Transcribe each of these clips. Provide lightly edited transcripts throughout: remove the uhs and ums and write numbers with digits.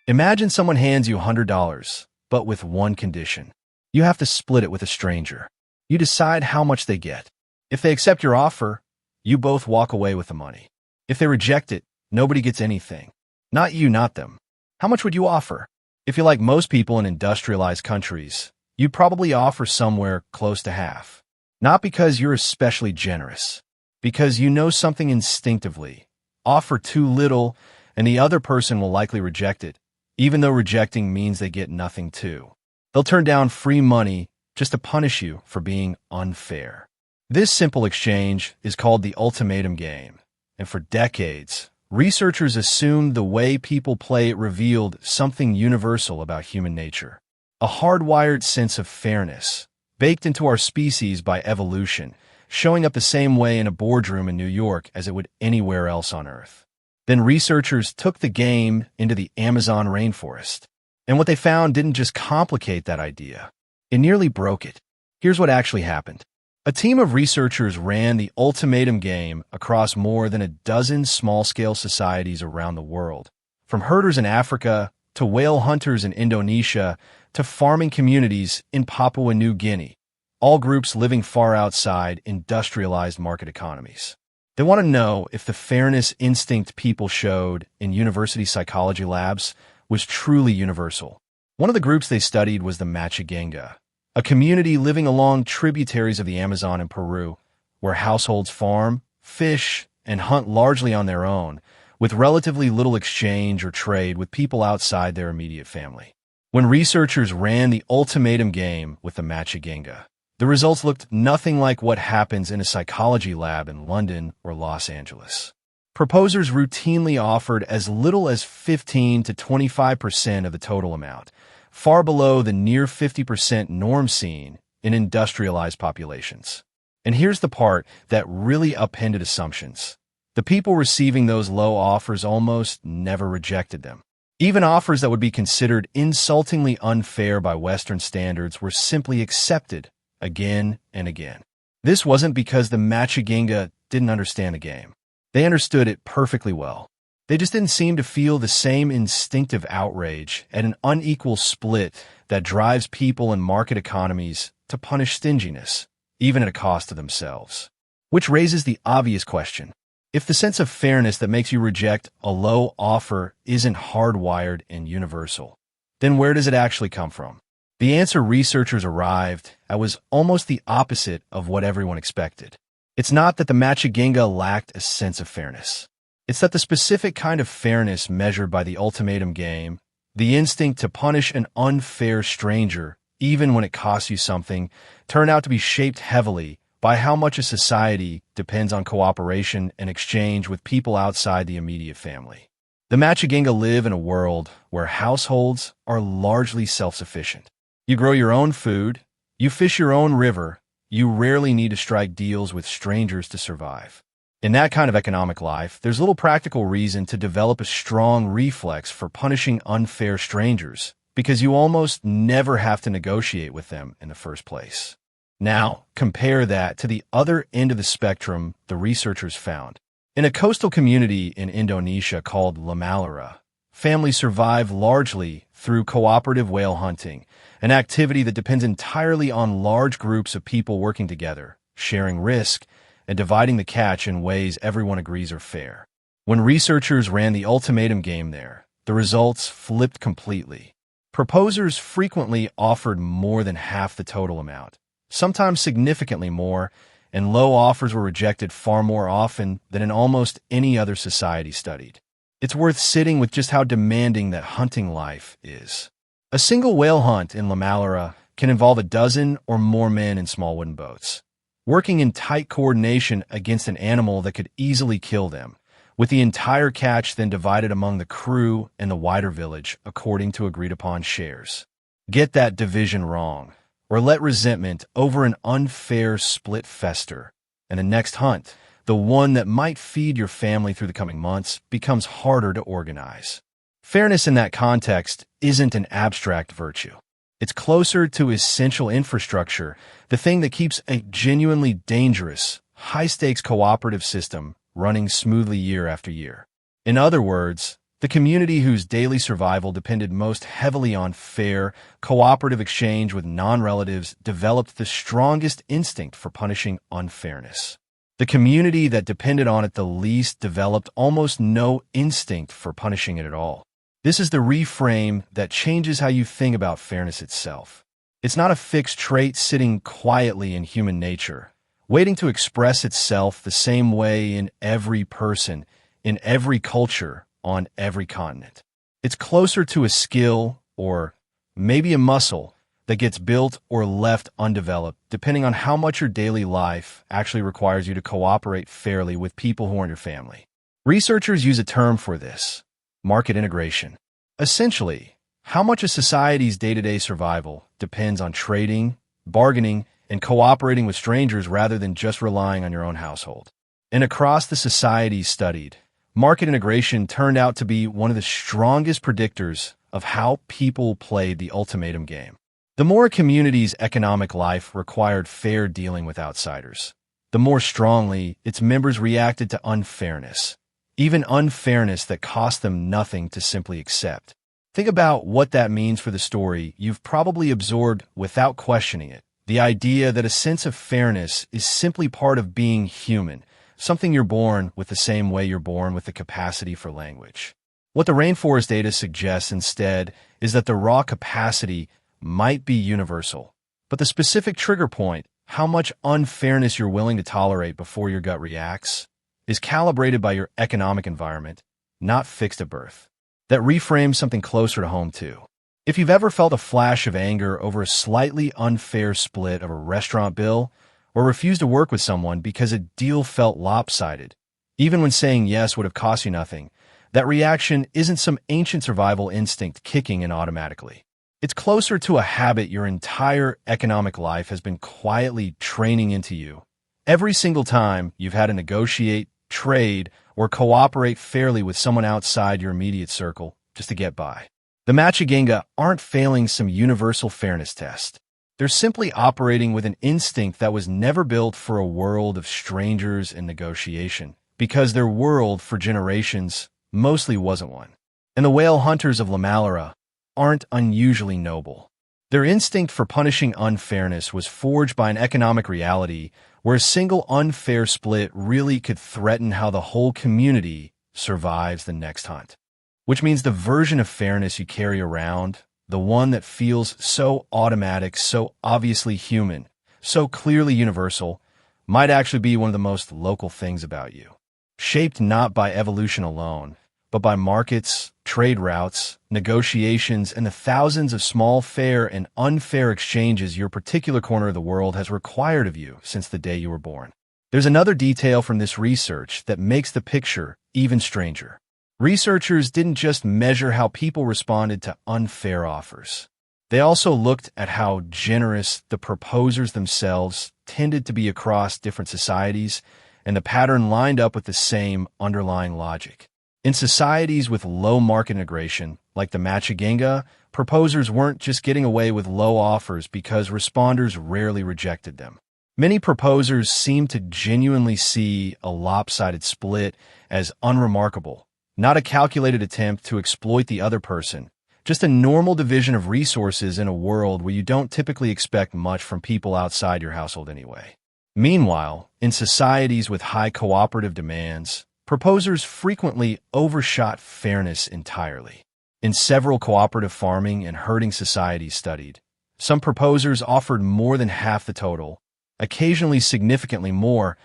Imagine someone hands you $100, but with one condition. You have to split it with a stranger. You decide how much they get. If they accept your offer, you both walk away with the money. If they reject it, nobody gets anything. Not you, not them. How much would you offer? If you're like most people in industrialized countries, you'd probably offer somewhere close to half. Not because you're especially generous, because you know something instinctively. Offer too little, and the other person will likely reject it, even though rejecting means they get nothing too. They'll turn down free money just to punish you for being unfair. This simple exchange is called the ultimatum game, and for decades, researchers assumed the way people play it revealed something universal about human nature. A hardwired sense of fairness, baked into our species by evolution, showing up the same way in a boardroom in New York as it would anywhere else on Earth. Then researchers took the game into the Amazon rainforest. And what they found didn't just complicate that idea. It nearly broke it. Here's what actually happened. A team of researchers ran the ultimatum game across more than a dozen small-scale societies around the world, from herders in Africa to whale hunters in Indonesia to farming communities in Papua New Guinea, all groups living far outside industrialized market economies. They want to know if the fairness instinct people showed in university psychology labs was truly universal. One of the groups they studied was the Machigenga, a community living along tributaries of the Amazon in Peru, where households farm, fish, and hunt largely on their own, with relatively little exchange or trade with people outside their immediate family. When researchers ran the ultimatum game with the Machigenga, the results looked nothing like what happens in a psychology lab in London or Los Angeles. Proposers routinely offered as little as 15 to 25% of the total amount, far below the near 50% norm seen in industrialized populations. And here's the part that really upended assumptions. The people receiving those low offers almost never rejected them. Even offers that would be considered insultingly unfair by Western standards were simply accepted again and again. This wasn't because the Machigenga didn't understand the game. They understood it perfectly well. They just didn't seem to feel the same instinctive outrage at an unequal split that drives people in market economies to punish stinginess, even at a cost to themselves. Which raises the obvious question. If the sense of fairness that makes you reject a low offer isn't hardwired and universal, then where does it actually come from? The answer researchers arrived at was almost the opposite of what everyone expected. It's not that the Machigenga lacked a sense of fairness. It's that the specific kind of fairness measured by the ultimatum game, the instinct to punish an unfair stranger, even when it costs you something, turned out to be shaped heavily by how much a society depends on cooperation and exchange with people outside the immediate family. The Machigenga live in a world where households are largely self-sufficient. You grow your own food, you fish your own river, you rarely need to strike deals with strangers to survive. In that kind of economic life, there's little practical reason to develop a strong reflex for punishing unfair strangers, because you almost never have to negotiate with them in the first place. Now, compare that to the other end of the spectrum the researchers found. In a coastal community in Indonesia called Lamalera, families survive largely through cooperative whale hunting, an activity that depends entirely on large groups of people working together, sharing risk, and dividing the catch in ways everyone agrees are fair. When researchers ran the ultimatum game there, the results flipped completely. Proposers frequently offered more than half the total amount, sometimes significantly more, and low offers were rejected far more often than in almost any other society studied. It's worth sitting with just how demanding that hunting life is. A single whale hunt in Lamalera can involve a dozen or more men in small wooden boats, working in tight coordination against an animal that could easily kill them, with the entire catch then divided among the crew and the wider village according to agreed-upon shares. Get that division wrong, or let resentment over an unfair split fester, and the next hunt, the one that might feed your family through the coming months, becomes harder to organize. Fairness in that context isn't an abstract virtue. It's closer to essential infrastructure, the thing that keeps a genuinely dangerous, high-stakes cooperative system running smoothly year after year. In other words, The community whose daily survival depended most heavily on fair, cooperative exchange with non-relatives developed the strongest instinct for punishing unfairness. The community that depended on it the least developed almost no instinct for punishing it at all. This is the reframe that changes how you think about fairness itself. It's not a fixed trait sitting quietly in human nature, waiting to express itself the same way in every person, in every culture, on every continent. It's closer to a skill, or maybe a muscle, that gets built or left undeveloped, depending on how much your daily life actually requires you to cooperate fairly with people who aren't your family. Researchers use a term for this: market integration. Essentially, how much a society's day-to-day survival depends on trading, bargaining, and cooperating with strangers rather than just relying on your own household. And across the societies studied, market integration turned out to be one of the strongest predictors of how people played the ultimatum game. The more a community's economic life required fair dealing with outsiders, the more strongly its members reacted to unfairness, even unfairness that cost them nothing to simply accept. Think about what that means for the story you've probably absorbed without questioning it. The idea that a sense of fairness is simply part of being human, something you're born with the same way you're born with the capacity for language. What the rainforest data suggests instead is that the raw capacity might be universal, but the specific trigger point, how much unfairness you're willing to tolerate before your gut reacts, is calibrated by your economic environment, not fixed at birth. That reframes something closer to home too. If you've ever felt a flash of anger over a slightly unfair split of a restaurant bill, or refused to work with someone because a deal felt lopsided, even when saying yes would have cost you nothing, that reaction isn't some ancient survival instinct kicking in automatically. It's closer to a habit your entire economic life has been quietly training into you. Every single time you've had to negotiate, trade, or cooperate fairly with someone outside your immediate circle just to get by. The Machigenga aren't failing some universal fairness test. They're simply operating with an instinct that was never built for a world of strangers and negotiation, because their world for generations mostly wasn't one. And the whale hunters of Lamallara aren't unusually noble. Their instinct for punishing unfairness was forged by an economic reality where a single unfair split really could threaten how the whole community survives the next hunt. Which means the version of fairness you carry around, the one that feels so automatic, so obviously human, so clearly universal, might actually be one of the most local things about you. Shaped not by evolution alone, but by markets, trade routes, negotiations, and the thousands of small fair and unfair exchanges your particular corner of the world has required of you since the day you were born. There's another detail from this research that makes the picture even stranger. Researchers didn't just measure how people responded to unfair offers. They also looked at how generous the proposers themselves tended to be across different societies, and the pattern lined up with the same underlying logic. In societies with low market integration, like the Machigenga, proposers weren't just getting away with low offers because responders rarely rejected them. Many proposers seemed to genuinely see a lopsided split as unremarkable, not a calculated attempt to exploit the other person, just a normal division of resources in a world where you don't typically expect much from people outside your household anyway. Meanwhile, in societies with high cooperative demands, proposers frequently overshot fairness entirely. In several cooperative farming and herding societies studied, some proposers offered more than half the total, occasionally significantly more,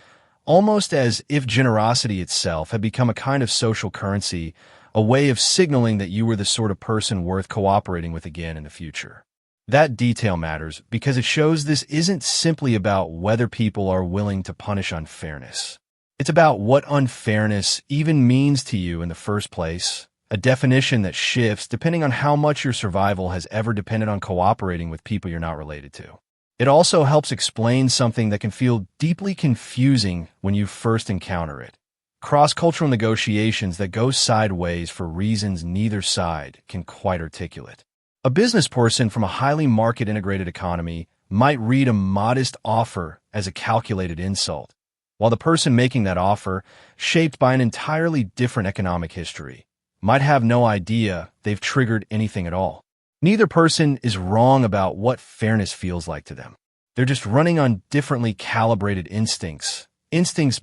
almost as if generosity itself had become a kind of social currency, a way of signaling that you were the sort of person worth cooperating with again in the future. That detail matters because it shows this isn't simply about whether people are willing to punish unfairness. It's about what unfairness even means to you in the first place, a definition that shifts depending on how much your survival has ever depended on cooperating with people you're not related to. It also helps explain something that can feel deeply confusing when you first encounter it. Cross-cultural negotiations that go sideways for reasons neither side can quite articulate. A business person from a highly market-integrated economy might read a modest offer as a calculated insult, while the person making that offer, shaped by an entirely different economic history, might have no idea they've triggered anything at all. Neither person is wrong about what fairness feels like to them. They're just running on differently calibrated instincts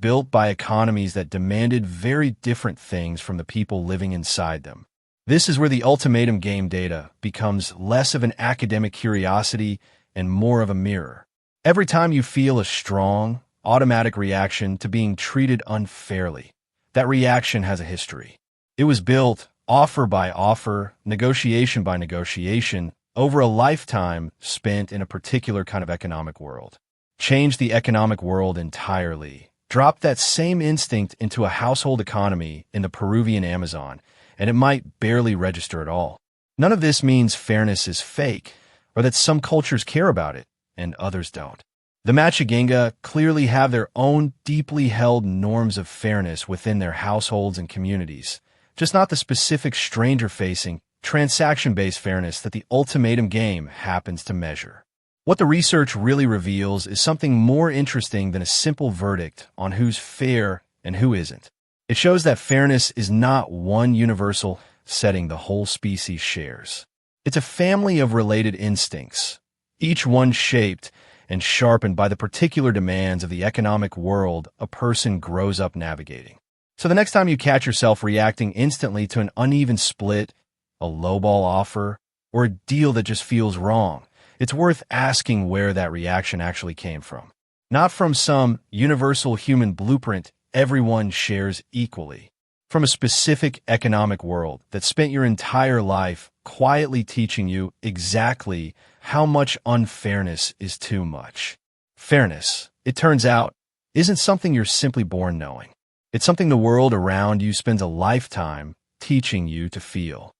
built by economies that demanded very different things from the people living inside them. This is where the ultimatum game data becomes less of an academic curiosity and more of a mirror. Every time you feel a strong, automatic reaction to being treated unfairly, that reaction has a history. It was built offer by offer, negotiation by negotiation, over a lifetime spent in a particular kind of economic world. Change the economic world entirely. Drop that same instinct into a household economy in the Peruvian Amazon, and it might barely register at all. None of this means fairness is fake, or that some cultures care about it and others don't. The Machigenga clearly have their own deeply held norms of fairness within their households and communities, just not the specific stranger-facing, transaction-based fairness that the ultimatum game happens to measure. What the research really reveals is something more interesting than a simple verdict on who's fair and who isn't. It shows that fairness is not one universal setting the whole species shares. It's a family of related instincts, each one shaped and sharpened by the particular demands of the economic world a person grows up navigating. So the next time you catch yourself reacting instantly to an uneven split, a lowball offer, or a deal that just feels wrong, it's worth asking where that reaction actually came from. Not from some universal human blueprint everyone shares equally. From a specific economic world that spent your entire life quietly teaching you exactly how much unfairness is too much. Fairness, it turns out, isn't something you're simply born knowing. It's something the world around you spends a lifetime teaching you to feel.